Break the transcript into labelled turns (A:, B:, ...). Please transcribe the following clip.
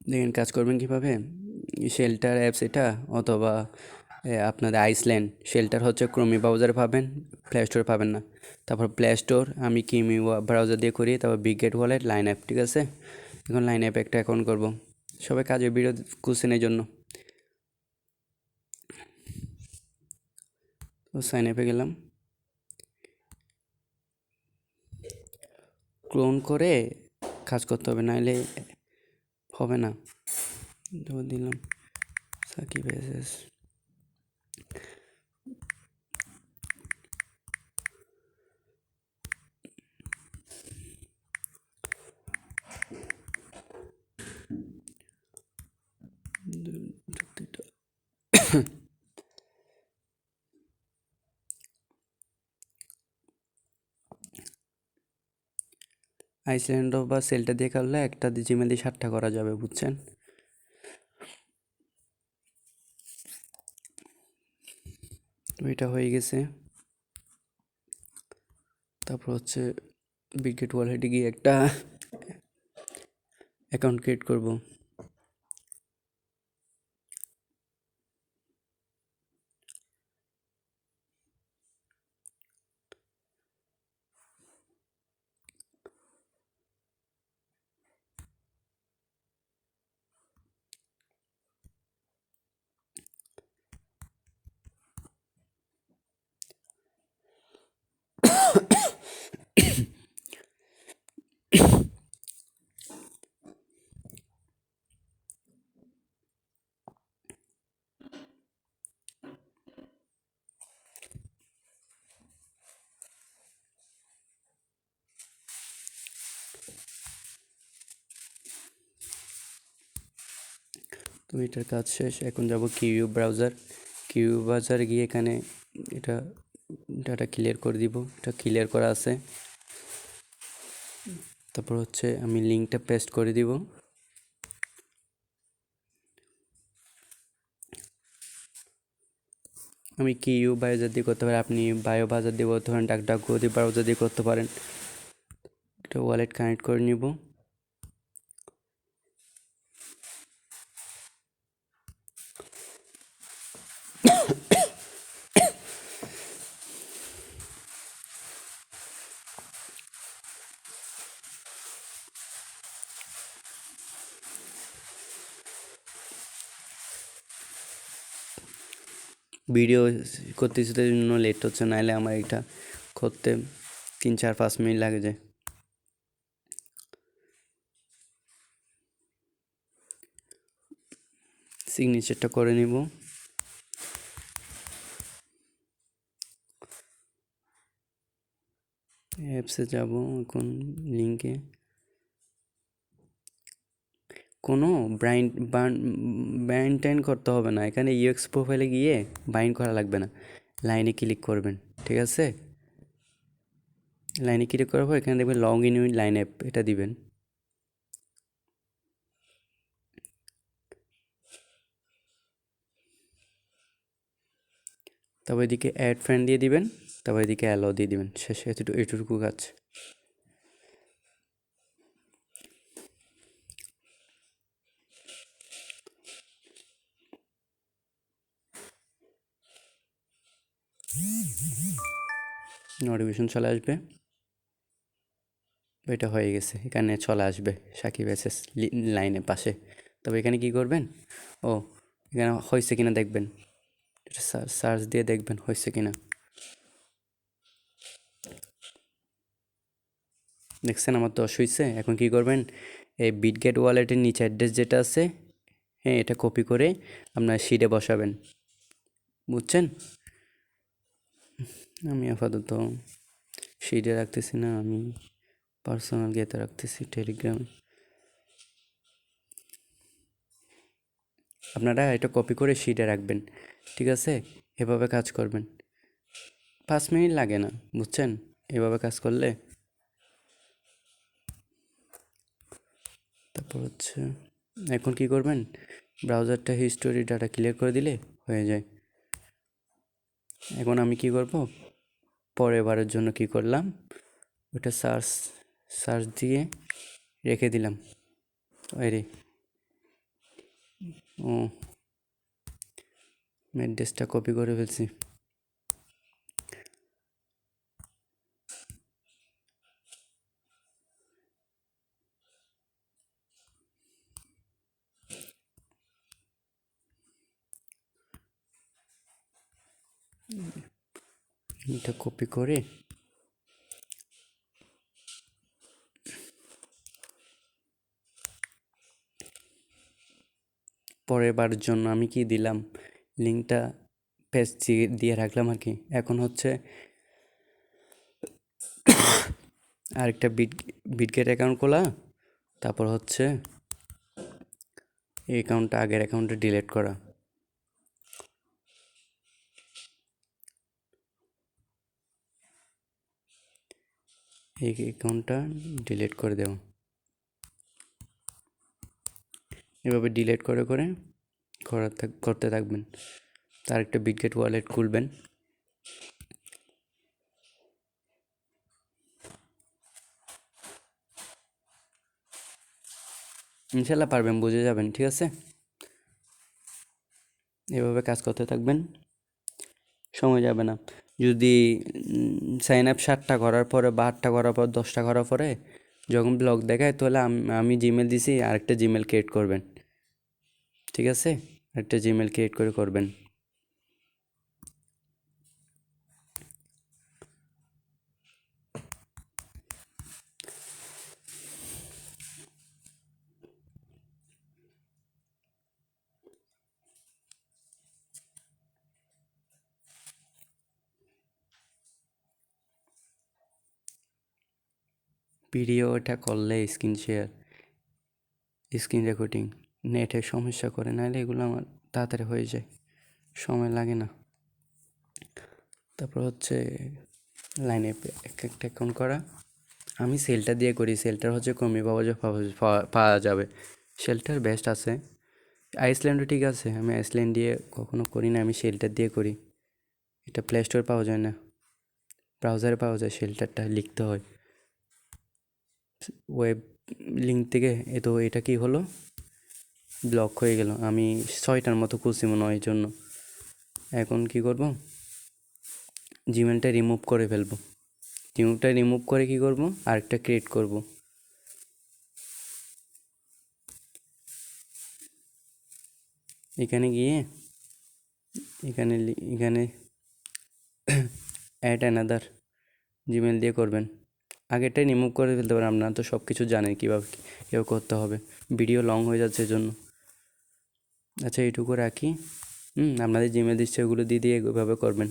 A: দেখেন কাজ করবেন কীভাবে। শেল্টার অ্যাপস এটা, অথবা আপনাদের আইসল্যান্ড শেল্টার হচ্ছে ক্রোমি ব্রাউজারে পাবেন, প্লে স্টোরে পাবেন না। তারপর প্লে স্টোর আমি কিমি ব্রাউজার দিয়ে করি, তারপর big get wallet, line app. ঠিক আছে, এখন লাইন অ্যাপে একটা অ্যাকাউন্ট করব। সবাই কাজের ভিডিও খুঁজছেন এই জন্য। তো সাইন অ্যাপে গেলাম, ক্লোন করে কাজ করতে হবে, নাহলে হবে না। তো দিলাম সাকিব এসএস। আইসল্যান্ড বা সেলটা দিয়ে করলে একটা জিমেল দিয়ে 7টা করা যাবে, বুঝছেন। তো এটা হয়ে গেছে। তারপর হচ্ছে বিগ গেট ওয়ালেটে গিয়ে একটা অ্যাকাউন্ট ক্রিয়েট করব। তো এটার কাজ শেষ। এখন যাব কিউ ব্রাউজার। কিউ ব্রাউজারে গিয়ে এখানে এটা ডাটা ক্লিয়ার করে দিব, এটা ক্লিয়ার করা আছে। তারপর হচ্ছে আমি লিঙ্কটা পেস্ট করে দিব। আমি কিউ ব্রাউজার দিয়ে করতে পারি, আপনি বায়ো ব্রাউজার দিয়ে করতে পারেন, ডাকডাকগো দিয়ে ব্রাউজার দিয়ে করতে পারেন। এটা ওয়ালেট কানেক্ট করে নিব। ভিডিও করতেছি তো জন্য লেট হচ্ছে, নাহলে আমার এটা করতে 3-4-5 মিনিট লাগে যায়। সিগনেচারটা করে নিব। অ্যাপসে যাব, এখন লিঙ্কে কোনো বাইন্ড টাইন করতে হবে না, এখানে ইউএক্স প্রোফাইলে গিয়ে বাইন্ড করা লাগবে না, লাইনে ক্লিক করবেন। ঠিক আছে, লাইনে ক্লিক করার পর এখানে দেখবেন log in with line app, এটা দিবেন। তারপর এদিকে অ্যাড ফ্রেন্ড দিয়ে দিবেন, তারপর এদিকে অ্যালাও দিয়ে দিবেন, শেষ। এটুকু কাজ। নোটিফিকেশন চলে আসবে, এটা হয়ে গেছে, এখানে চলে আসবে সাকিব এসএস লাইনে পাশে। তবে এখানে কি করবেন, ও এখানে হয়েছে কিনা দেখবেন, এটা সার্চ দিয়ে দেখবেন হয়েছে কিনা। দেখছেন আমার 10 হয়েছে। এখন কি করবেন, এই বিটগেট ওয়ালেটের নিচে অ্যাড্রেস যেটা আছে, হ্যাঁ, এটা কপি করে আপনার শিটে বসাবেন, বুঝছেন। আমি আপাতত শিটে রাখতেছি না, আমি পার্সোনাল গেতে রাখতেছি টেলিগ্রামে। আপনারা এটা কপি করে শিটে রাখবেন, ঠিক আছে। এভাবে কাজ করবেন, 5 মিনিট লাগে না, বুঝছেন, এভাবে কাজ করলে। তারপর হচ্ছে এখন কি করবেন, ব্রাউজারটা হিস্টোরি ডাটা ক্লিয়ার করে দিলে হয়ে যায়। এখন আমি কি করব, পরের বারের জন্য কি করলাম, ওটা সার্চ দিয়ে রেখে দিলাম। আরে ও অ্যাড্রেসটা কপি করে ফেলছি। এটা কপি করে পরের বারের জন্য আমি কি দিলাম, লিঙ্কটা পেস্ট দিয়ে রাখলাম আর কি। এখন হচ্ছে আরেকটা বিটগেট অ্যাকাউন্ট খোলা, তারপর হচ্ছে এই অ্যাকাউন্টটা আগের অ্যাকাউন্টটা ডিলিট করা। এই অ্যাকাউন্টটা ডিলিট করে দেব। এভাবে ডিলিট করে করে করতে থাকবেন। তার একটা বিটগেট ওয়ালেট খুলবেন। ইনশাল্লাহ পারবেন, বুঝে যাবেন, ঠিক আছে। এভাবে কাজ করতে থাকবেন, সময় যাবে না। যদি সাইন আপ 7টা করার পরে বা 8টা করার পর 10টা করার পরে যখন ব্লক দেখায়, তাহলে আমি জিমেল দিছি, আরেকটা জিমেল ক্রিয়েট করবেন, ঠিক আছে। আরেকটা জিমেল ক্রিয়েট করে করবেন। ভিডিওটা করলে স্ক্রিন রেকর্ডিং নেটের সমস্যা করে, নাহলে এগুলো আমার তাড়াতাড়ি হয়ে যায়, সময় লাগে না। তারপর হচ্ছে লাইনে একটা অ্যাকাউন্ট করা। আমি সেলটা দিয়ে করি, সেলটার হচ্ছে কমই পাওয়া যাবে, সেলটার বেস্ট আছে। আইসল্যান্ডও ঠিক আছে, আমি আইসল্যান্ড দিয়ে কখনো করি না, আমি শেল্টার দিয়ে করি। এটা প্লে স্টোর পাওয়া যায় না, ব্রাউজারে পাওয়া যায়, শেল্টারটা লিখতে হয় ওয়েব লিঙ্ক থেকে। তো এটা কি হলো, ব্লক হয়ে গেল। আমি 6টার মতো খুঁজছি মনে হয়, এই জন্য। এখন কি করব, জিমেলটা রিমুভ করে ফেলবো। জিমেলটা রিমুভ করে কি করব, আরেকটা ক্রিয়েট করব। এখানে গিয়ে এখানে অ্যাড অ্যানাদার জিমেল দিয়ে করবেন। আগেরটাই রিমুভ করে ফেলতে পারেন, আপনারা তো সব কিছু জানেন কীভাবে কীভাবে করতে হবে। ভিডিও লং হয়ে যাচ্ছে এজন্য। আচ্ছা, এইটুকু রাখি। আপনাদের জিমেল দিচ্ছে, ওগুলো দিয়ে এভাবে করবেন।